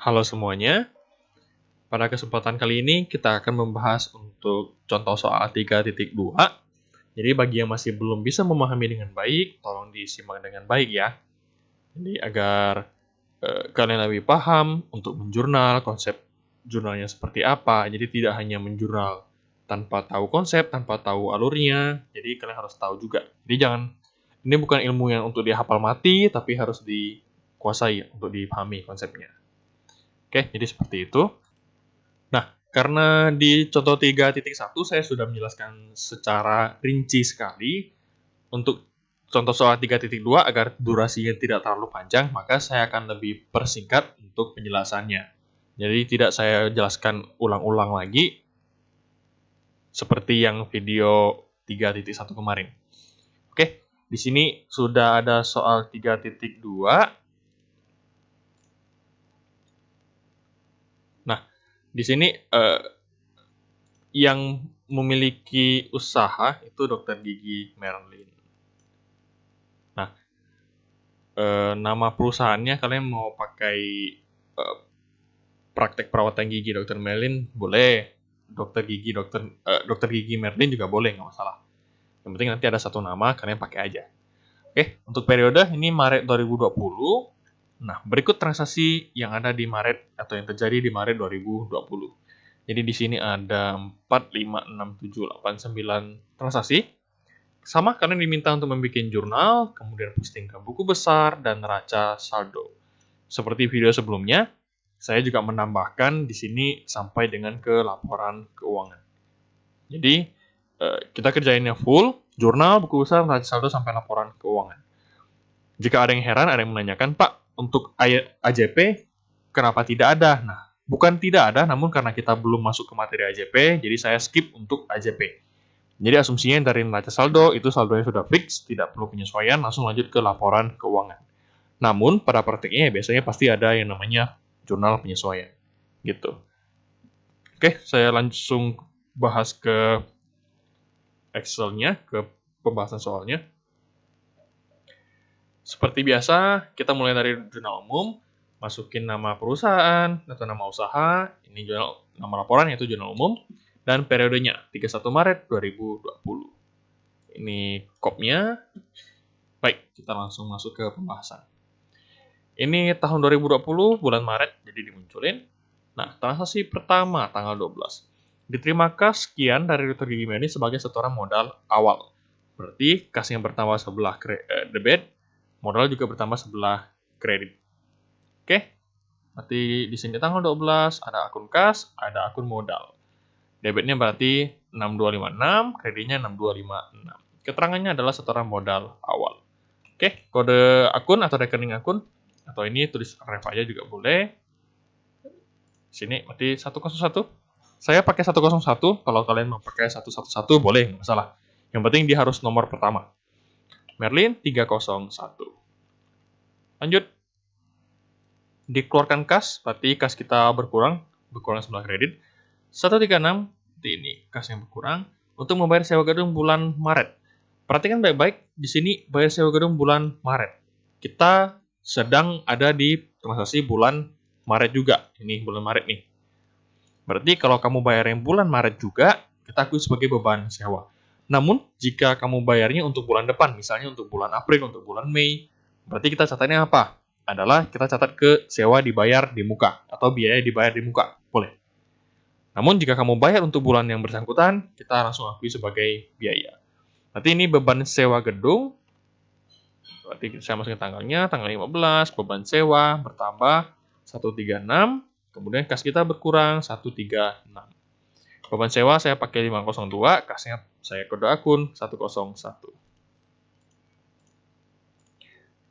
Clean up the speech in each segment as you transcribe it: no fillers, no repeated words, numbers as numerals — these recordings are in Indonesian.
Halo semuanya, pada kesempatan kali ini kita akan membahas untuk contoh soal 3.2. Jadi bagi yang masih belum bisa memahami dengan baik, tolong disimak dengan baik ya. Jadi agar kalian lebih paham untuk menjurnal, konsep jurnalnya seperti apa. Jadi tidak hanya menjurnal tanpa tahu konsep, tanpa tahu alurnya. Jadi kalian harus tahu juga. Jadi ini bukan ilmu yang untuk dihafal mati, tapi harus dikuasai untuk dipahami konsepnya. Oke, jadi seperti itu. Nah, karena di contoh 3.1 saya sudah menjelaskan secara rinci sekali untuk contoh soal 3.2 agar durasinya tidak terlalu panjang, maka saya akan lebih persingkat untuk penjelasannya. Jadi tidak saya jelaskan ulang-ulang lagi seperti yang video 3.1 kemarin. Oke, di sini sudah ada soal 3.2. Nah, di sini yang memiliki usaha itu dokter gigi Merlin. Nah, nama perusahaannya kalian mau pakai praktek perawatan gigi dokter Merlin boleh, dokter gigi Merlin juga boleh, nggak masalah. Yang penting nanti ada satu nama, kalian pakai aja. Oke, untuk periode ini Maret 2020. Nah, berikut transaksi yang ada di Maret atau yang terjadi di Maret 2020. Jadi di sini ada 4, 5, 6, 7, 8, 9 transaksi. Sama, kalian diminta untuk membuat jurnal, kemudian posting ke buku besar, dan neraca saldo. Seperti video sebelumnya, saya juga menambahkan di sini sampai dengan ke laporan keuangan. Jadi, kita kerjainnya full, jurnal, buku besar, neraca saldo, sampai laporan keuangan. Jika ada yang heran, ada yang menanyakan, Pak, untuk AJP, kenapa tidak ada? Nah, bukan tidak ada, namun karena kita belum masuk ke materi AJP, jadi saya skip untuk AJP. Jadi asumsinya dari neraca saldo, itu saldonya sudah fix, tidak perlu penyesuaian, langsung lanjut ke laporan keuangan. Namun, pada praktiknya biasanya pasti ada yang namanya jurnal penyesuaian. Gitu. Oke, saya langsung bahas ke Excel-nya, ke pembahasan soalnya. Seperti biasa, kita mulai dari jurnal umum, masukin nama perusahaan atau nama usaha, ini jurnal nama laporan yaitu jurnal umum, dan periodenya 31 Maret 2020. Ini kopnya. Baik, kita langsung masuk ke pembahasan. Ini tahun 2020 bulan Maret, jadi dimunculin. Nah, transaksi pertama tanggal 12. Diterima kas sekian dari dokter gigi Merlin sebagai setoran modal awal. Berarti kas yang bertambah sebelah debit, modal juga bertambah sebelah kredit. Oke, berarti di sini tanggal 12 ada akun kas, ada akun modal. Debitnya berarti 6256, kreditnya 6256. Keterangannya adalah setoran modal awal. Oke, kode akun atau rekening akun, atau ini tulis ref aja juga boleh. Sini berarti 101. Saya pakai 101, kalau kalian mau pakai 111 boleh, nggak masalah. Yang penting dia harus nomor pertama. Merlin 301. Lanjut. Dikeluarkan kas, berarti kas kita berkurang sebelah kredit. 136, ini kas yang berkurang untuk membayar sewa gedung bulan Maret. Perhatikan baik-baik, di sini bayar sewa gedung bulan Maret. Kita sedang ada di transaksi bulan Maret juga. Ini bulan Maret nih. Berarti kalau kamu bayar yang bulan Maret juga, kita akui sebagai beban sewa. Namun, jika kamu bayarnya untuk bulan depan, misalnya untuk bulan April, untuk bulan Mei, berarti kita catatnya apa? Adalah kita catat ke sewa dibayar di muka, atau biaya dibayar di muka. Boleh. Namun, jika kamu bayar untuk bulan yang bersangkutan, kita langsung akui sebagai biaya. Berarti ini beban sewa gedung. Berarti saya masukin tanggalnya, tanggal 15, beban sewa bertambah 136, kemudian kas kita berkurang 136. Beban sewa saya pakai 502, kasnya saya kode akun 101.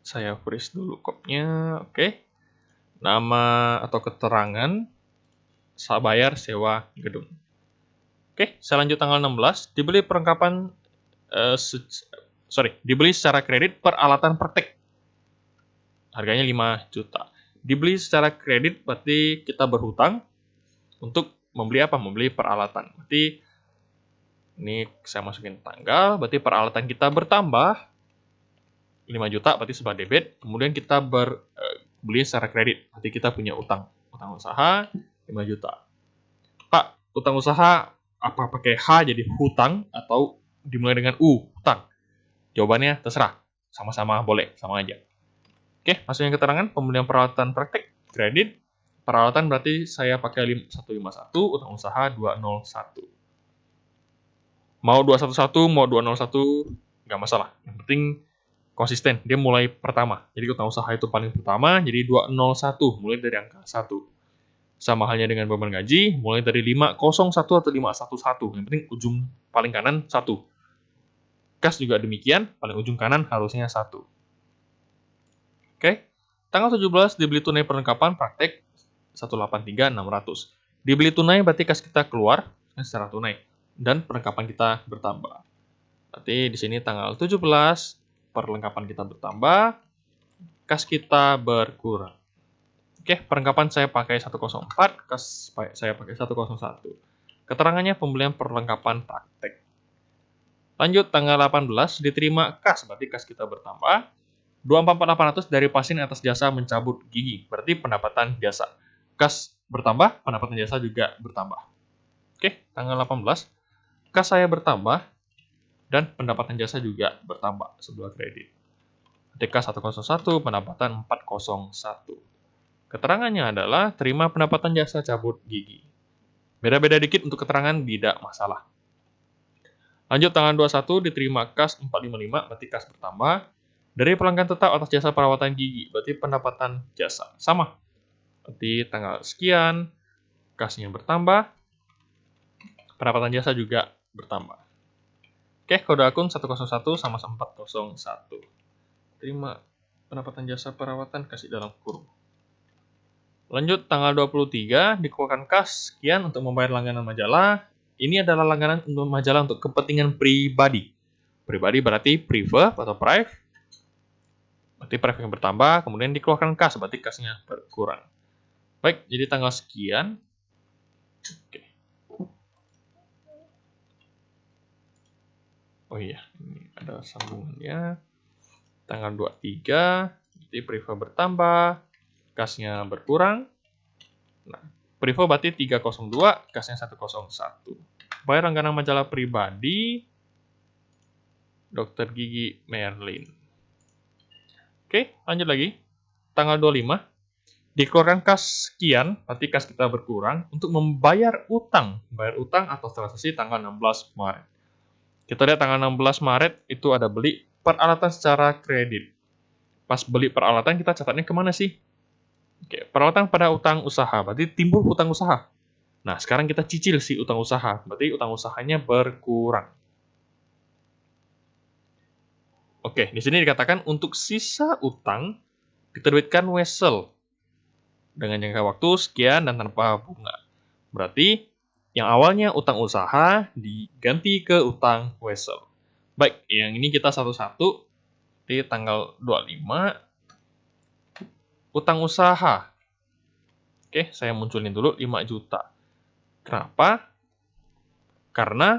Saya freeze dulu kopnya, oke. Nama atau keterangan bayar sewa gedung. Oke, saya lanjut tanggal 16, dibeli perlengkapan dibeli secara kredit peralatan praktek. Harganya 5 juta. Dibeli secara kredit berarti kita berhutang untuk membeli apa? Membeli peralatan. Berarti ini saya masukin tanggal, berarti peralatan kita bertambah 5 juta, berarti sebelah debit. Kemudian kita beli secara kredit, berarti kita punya utang Utang usaha 5 juta. Pak, utang usaha apa pakai H jadi hutang atau dimulai dengan U, hutang? Jawabannya terserah. Sama-sama boleh, sama aja. Oke, masuk yang keterangan pembelian peralatan praktek kredit. Peralatan berarti saya pakai 151, utang usaha 201. Mau 211, mau 201, nggak masalah. Yang penting konsisten, dia mulai pertama. Jadi utang usaha itu paling pertama, jadi 201, mulai dari angka 1. Sama halnya dengan beban gaji, mulai dari 501 atau 511. Yang penting ujung paling kanan 1. Kas juga demikian, paling ujung kanan harusnya 1. Oke, tanggal 17 dibeli tunai perlengkapan praktek 183.600. Dibeli tunai berarti kas kita keluar secara tunai dan perlengkapan kita bertambah. Berarti di sini tanggal 17 perlengkapan kita bertambah, kas kita berkurang. Oke, perlengkapan saya pakai 104, kas saya pakai 101. Keterangannya pembelian perlengkapan praktek. Lanjut, tanggal 18 diterima kas, berarti kas kita bertambah. 24.800 dari pasien atas jasa mencabut gigi, berarti pendapatan jasa. Kas bertambah, pendapatan jasa juga bertambah. Oke, tanggal 18, kas saya bertambah, dan pendapatan jasa juga bertambah sebelah kredit. Kas 101, pendapatan 401. Keterangannya adalah terima pendapatan jasa cabut gigi. Beda-beda dikit untuk keterangan, tidak masalah. Lanjut, tanggal 21 diterima kas 455, berarti kas bertambah. Dari pelanggan tetap atas jasa perawatan gigi, berarti pendapatan jasa. Sama. Berarti tanggal sekian, kasnya bertambah, pendapatan jasa juga bertambah. Oke, kode akun 101 sama 401. Terima pendapatan jasa perawatan, kasih dalam kurung. Lanjut, tanggal 23, dikeluarkan kas sekian untuk membayar langganan majalah. Ini adalah langganan untuk majalah untuk kepentingan pribadi. Pribadi berarti private atau private. Berarti private yang bertambah, kemudian dikeluarkan kas, berarti kasnya berkurang. Baik, jadi tanggal sekian. Oke. Oh iya, ini ada sambungannya. Tanggal 23, jadi private bertambah, kasnya berkurang. Nah, Privo berarti 302, kasnya 101. Bayar langganan majalah pribadi, Dokter Gigi Merlin. Oke, lanjut lagi. Tanggal 25, dikeluarkan kas sekian, berarti kas kita berkurang, untuk membayar utang. Bayar utang atau transaksi tanggal 16 Maret. Kita lihat tanggal 16 Maret, itu ada beli peralatan secara kredit. Pas beli peralatan, kita catatnya kemana sih? Oke, peralatan pada utang usaha, berarti timbul utang usaha. Nah, sekarang kita cicil si utang usaha, berarti utang usahanya berkurang. Oke, di sini dikatakan untuk sisa utang diterbitkan wesel dengan jangka waktu sekian dan tanpa bunga. Berarti yang awalnya utang usaha diganti ke utang wesel. Baik, yang ini kita satu-satu di tanggal 25. Utang usaha. Oke, saya munculin dulu 5 juta. Kenapa? Karena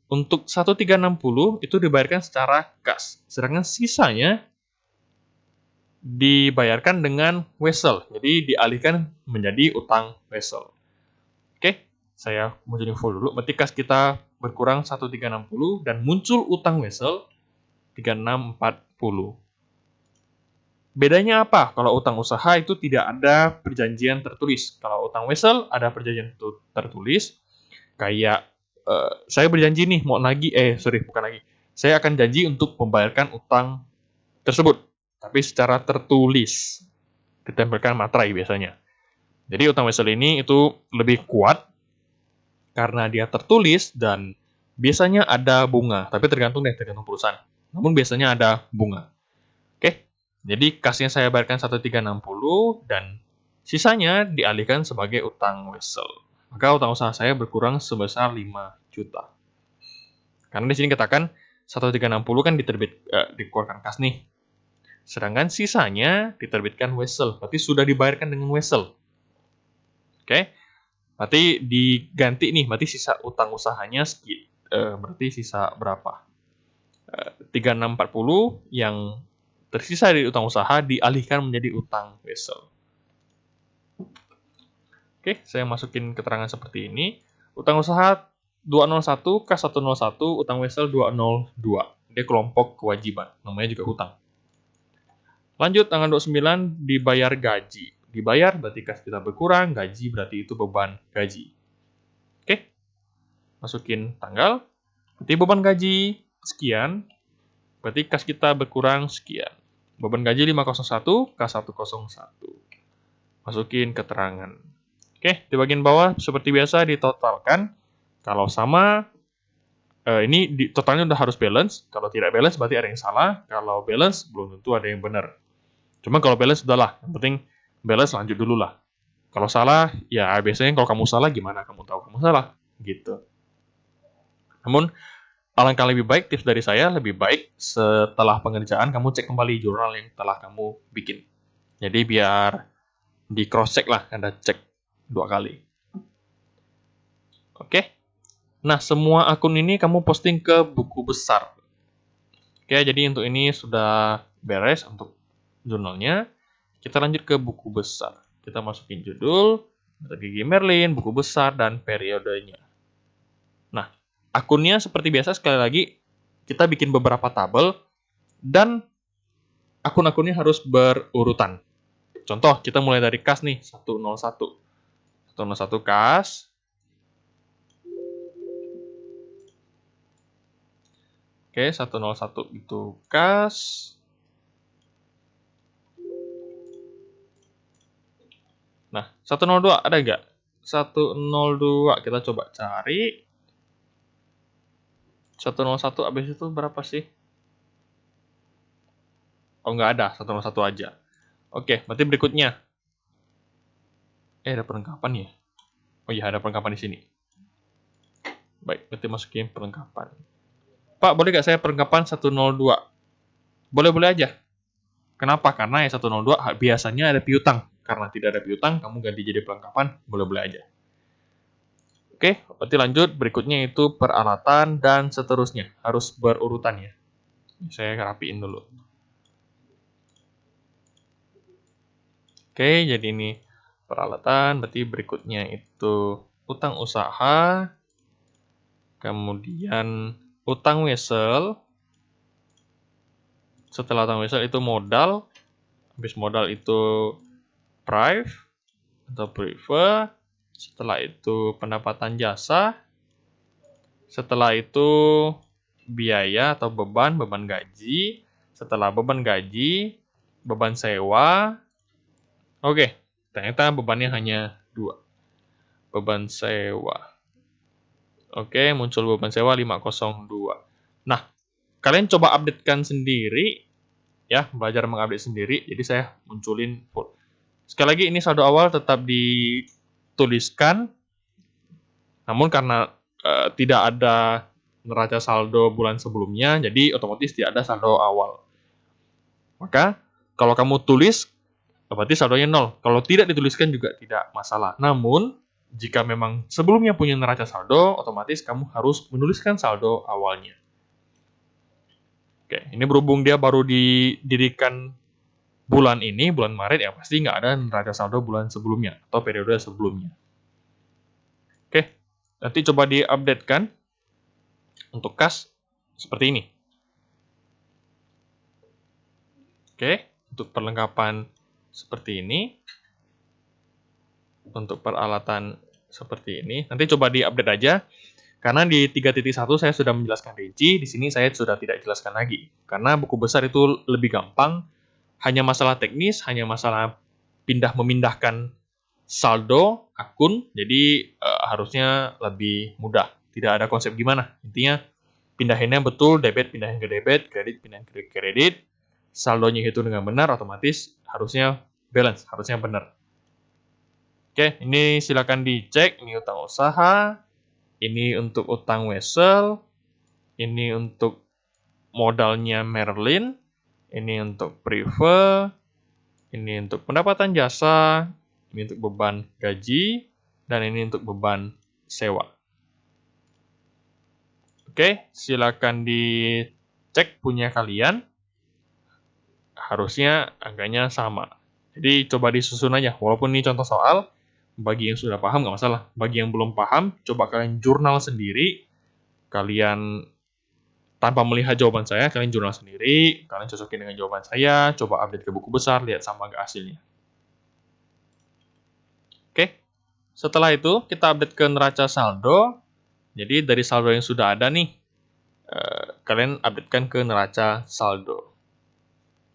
untuk 1360 itu dibayarkan secara kas. Sedangkan sisanya dibayarkan dengan wesel. Jadi dialihkan menjadi utang wesel. Oke, saya munculin full dulu. Berarti kas kita berkurang 1360 dan muncul utang wesel 3640. Bedanya apa? Kalau utang usaha itu tidak ada perjanjian tertulis. Kalau utang wesel ada perjanjian tertulis. Kayak saya berjanji nih mau nagih, bukan nagih. Saya akan janji untuk membayarkan utang tersebut, tapi secara tertulis, ditempelkan materai biasanya. Jadi utang wesel ini itu lebih kuat karena dia tertulis dan biasanya ada bunga, tapi tergantung perusahaan. Namun biasanya ada bunga. Oke, jadi kasnya saya bayarkan 1360 dan sisanya dialihkan sebagai utang wesel. Maka utang usaha saya berkurang sebesar 5 juta. Karena di sini katakan 1360 kan dikeluarkan kas nih. Sedangkan sisanya diterbitkan wesel, berarti sudah dibayarkan dengan wesel. Oke. Berarti diganti nih, berarti sisa utang usahanya berarti sisa berapa? 3640 yang tersisa dari utang usaha dialihkan menjadi utang wesel. Oke, saya masukin keterangan seperti ini. Utang usaha 201, kas 101, utang wesel 202. Dia kelompok kewajiban, namanya juga utang. Lanjut, tanggal 29 dibayar gaji. Dibayar berarti kas kita berkurang, gaji berarti itu beban gaji. Oke, masukin tanggal, berarti beban gaji sekian, berarti kas kita berkurang sekian. Beban gaji 501, kas 101. Masukin keterangan. Oke, di bagian bawah seperti biasa ditotalkan. Kalau sama, ini totalnya udah harus balance. Kalau tidak balance berarti ada yang salah. Kalau balance belum tentu ada yang benar. Cuma kalau balance udahlah, yang penting balance lanjut dulu lah. Kalau salah, ya biasanya kalau kamu salah gimana kamu tahu kamu salah, gitu. Namun alangkah lebih baik, tips dari saya lebih baik setelah pengerjaan kamu cek kembali jurnal yang telah kamu bikin. Jadi biar di cross check lah, Anda cek 2 kali. Oke. Nah, semua akun ini kamu posting ke buku besar. Oke, jadi untuk ini sudah beres untuk jurnalnya. Kita lanjut ke buku besar. Kita masukin judul, Dr. Gigi Merlin, buku besar, dan periodenya. Nah, akunnya seperti biasa, sekali lagi, kita bikin beberapa tabel, dan akun-akunnya harus berurutan. Contoh, kita mulai dari kas nih, 101. 101 kas. Oke, 101 itu kas. Nah, 102 ada nggak? 102 kita coba cari. 101 habis itu berapa sih? Oh, nggak ada, 101 aja. Oke, berarti berikutnya. Ada perlengkapan ya? Oh iya, ada perlengkapan di sini. Baik, berarti masukin perlengkapan. Pak, boleh nggak saya perlengkapan 102? Boleh-boleh aja. Kenapa? Karena yang 102 biasanya ada piutang. Karena tidak ada piutang, kamu ganti jadi perlengkapan, boleh-boleh aja. Oke, berarti lanjut. Berikutnya itu peralatan dan seterusnya. Harus berurutan ya. Saya rapiin dulu. Oke, jadi ini peralatan. Berarti berikutnya itu utang usaha. Kemudian utang wesel. Setelah utang wesel itu modal. Habis modal itu prive atau prefer. Setelah itu pendapatan jasa. Setelah itu biaya atau beban gaji. Setelah beban gaji, beban sewa. Oke, ternyata bebannya hanya 2. Beban sewa. Oke, muncul beban sewa 502. Nah, kalian coba updatekan sendiri ya, belajar mengupdate sendiri. Jadi saya munculin full. Sekali lagi ini saldo awal tetap dituliskan. Namun karena tidak ada neraca saldo bulan sebelumnya, jadi otomatis tidak ada saldo awal. Maka kalau kamu tulis, berarti saldonya 0. Kalau tidak dituliskan juga tidak masalah. Namun jika memang sebelumnya punya neraca saldo, otomatis kamu harus menuliskan saldo awalnya. Oke, ini berhubung dia baru didirikan bulan ini, bulan Maret, ya pasti nggak ada neraca saldo bulan sebelumnya atau periode sebelumnya. Oke, nanti coba diupdatekan untuk kas seperti ini. Oke, untuk perlengkapan seperti ini. Untuk peralatan seperti ini. Nanti coba diupdate aja. Karena di 3.1 saya sudah menjelaskan rinci, di sini saya sudah tidak jelaskan lagi. Karena buku besar itu lebih gampang, hanya masalah teknis, hanya masalah memindahkan saldo akun, jadi harusnya lebih mudah. Tidak ada konsep gimana. Intinya pindahinnya betul, debit pindahin ke debit, kredit pindahin ke kredit, saldonya itu dengan benar, otomatis harusnya balance, harusnya benar. Oke, ini silakan dicek. Ini utang usaha, ini untuk utang wesel, ini untuk modalnya Merlin, ini untuk prefer, ini untuk pendapatan jasa, ini untuk beban gaji, dan ini untuk beban sewa. Oke, silakan dicek punya kalian. Harusnya angkanya sama. Jadi coba disusun aja, walaupun ini contoh soal, Bagi yang sudah paham nggak masalah. Bagi yang belum paham, coba kalian jurnal sendiri. Kalian tanpa melihat jawaban saya, kalian jurnal sendiri. Kalian cocokin dengan jawaban saya. Coba update ke buku besar, lihat sama nggak hasilnya. Oke. Setelah itu, kita update ke neraca saldo. Jadi dari saldo yang sudah ada nih, kalian updatekan ke neraca saldo.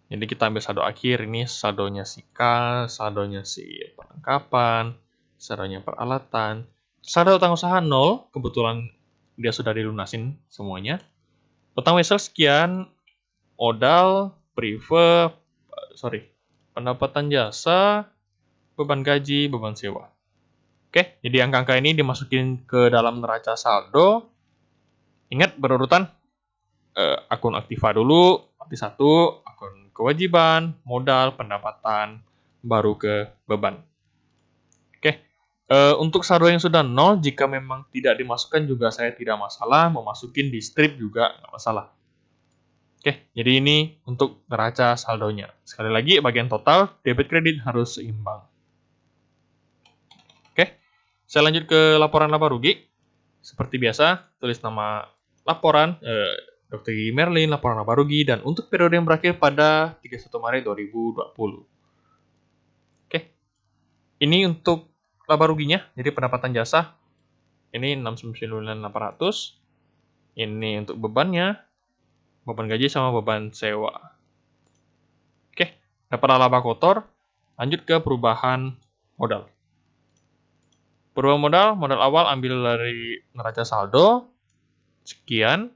Jadi kita ambil saldo akhir, ini saldonya si K, saldonya si perlengkapan, saldonya peralatan. Saldo utang usaha 0, kebetulan dia sudah dilunasin semuanya. Utang wesel sekian, modal, pendapatan jasa, beban gaji, beban sewa. Oke, jadi angka-angka ini dimasukin ke dalam neraca saldo. Ingat berurutan, akun aktiva dulu, aktif 1, akun kewajiban, modal, pendapatan, baru ke beban. Oke, untuk saldo yang sudah 0, jika memang tidak dimasukkan juga saya tidak masalah, mau masukin di strip juga nggak masalah. Oke, jadi ini untuk neraca saldonya. Sekali lagi, bagian total, debit kredit harus seimbang. Oke, saya lanjut ke laporan laba rugi. Seperti biasa, tulis nama laporan, Dr. Gigi Merlin, laporan laba rugi, dan untuk periode yang berakhir pada 31 Maret 2020. Oke, ini untuk laba ruginya, jadi pendapatan jasa, ini 69.800. Ini untuk bebannya, beban gaji sama beban sewa. Oke, dapat laba kotor, lanjut ke perubahan modal. Perubahan modal awal ambil dari neraca saldo, sekian.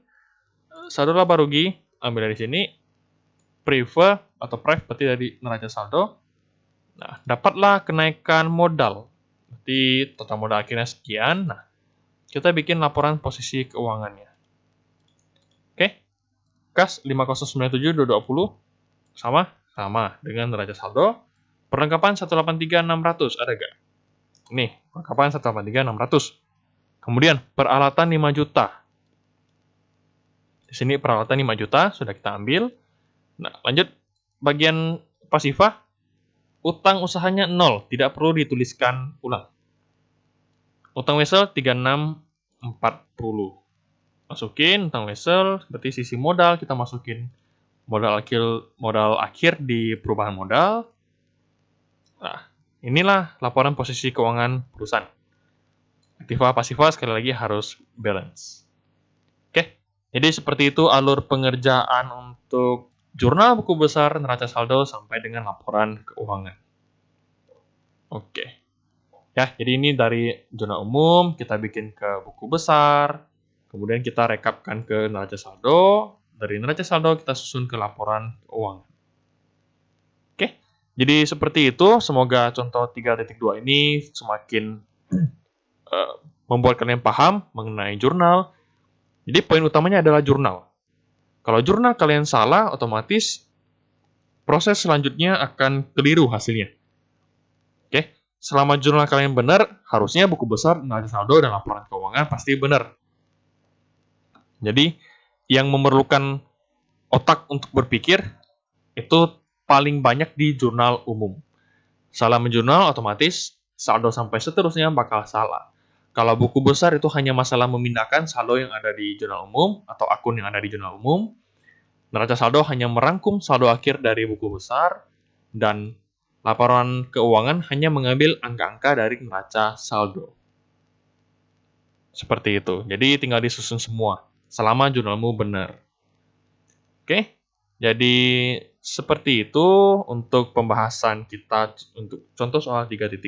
Saldo laba rugi, ambil dari sini. Prive berarti dari neraca saldo. Nah, dapatlah kenaikan modal. Berarti total modal akhirnya sekian. Nah, kita bikin laporan posisi keuangannya. Oke, kas 5097.220 sama dengan neraca saldo. Perlengkapan 183.600 ada gak? Nih, perlengkapan 183.600. Kemudian peralatan 5 juta. Di sini peralatan 5 juta sudah kita ambil. Nah, lanjut bagian pasifah. Utang usahanya 0, tidak perlu dituliskan ulang. Utang wesel 3640. Masukin utang wesel, berarti sisi modal kita masukin modal akhir di perubahan modal. Nah, inilah laporan posisi keuangan perusahaan. Aktiva pasifa sekali lagi harus balance. Oke, jadi seperti itu alur pengerjaan untuk jurnal buku besar, neraca saldo sampai dengan laporan keuangan. Oke. Ya, jadi ini dari jurnal umum kita bikin ke buku besar, kemudian kita rekapkan ke neraca saldo, dari neraca saldo kita susun ke laporan keuangan. Oke. Jadi seperti itu, semoga contoh 3.2 ini semakin membuat kalian paham mengenai jurnal. Jadi poin utamanya adalah jurnal. Kalau jurnal kalian salah, otomatis proses selanjutnya akan keliru hasilnya. Oke, selama jurnal kalian benar, harusnya buku besar, neraca saldo, dan laporan keuangan pasti benar. Jadi, yang memerlukan otak untuk berpikir, itu paling banyak di jurnal umum. Salah menjurnal, otomatis saldo sampai seterusnya bakal salah. Kalau buku besar itu hanya masalah memindahkan saldo yang ada di jurnal umum atau akun yang ada di jurnal umum. Neraca saldo hanya merangkum saldo akhir dari buku besar dan laporan keuangan hanya mengambil angka-angka dari neraca saldo. Seperti itu. Jadi tinggal disusun semua selama jurnalmu benar. Oke. Jadi seperti itu untuk pembahasan kita untuk contoh soal 3.2.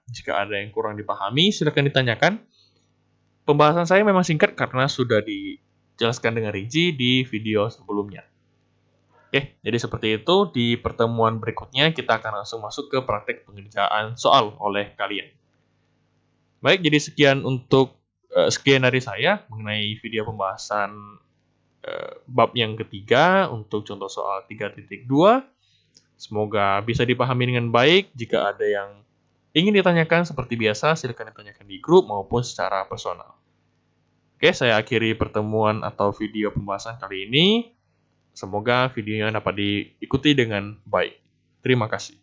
Jika ada yang kurang dipahami, silakan ditanyakan. Pembahasan saya memang singkat karena sudah dijelaskan dengan rinci di video sebelumnya. Oke, jadi seperti itu. Di pertemuan berikutnya kita akan langsung masuk ke praktek pengerjaan soal oleh kalian. Baik, jadi sekian dari saya mengenai video pembahasan bab yang ketiga untuk contoh soal 3.2. Semoga bisa dipahami dengan baik. Jika ada yang ingin ditanyakan seperti biasa, silakan ditanyakan di grup maupun secara personal. Oke, saya akhiri pertemuan atau video pembahasan kali ini. Semoga videonya dapat diikuti dengan baik. Terima kasih.